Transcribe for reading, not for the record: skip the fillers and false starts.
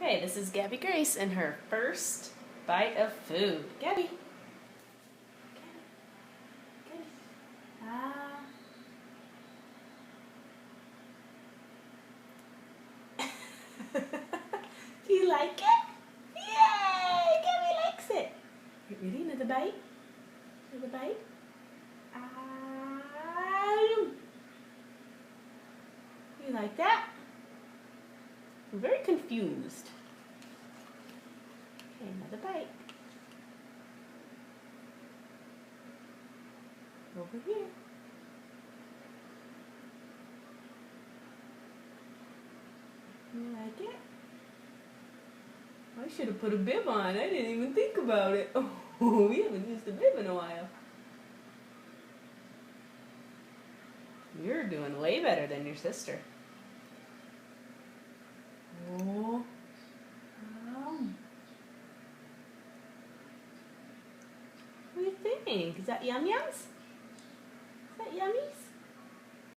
Okay, this is Gabby Grace and her first bite of food. Gabby. Gabby. Ah. Do you like it? Yay! Gabby likes it. Ready? Another bite? Another bite? Ah. You like that? I'm very confused. Okay, another bite. Over here. You like it? I should have put a bib on. I didn't even think about it. Oh, we haven't used a bib in a while. You're doing way better than your sister. Oh. What do you think? Is that yum yums? Is that yummies?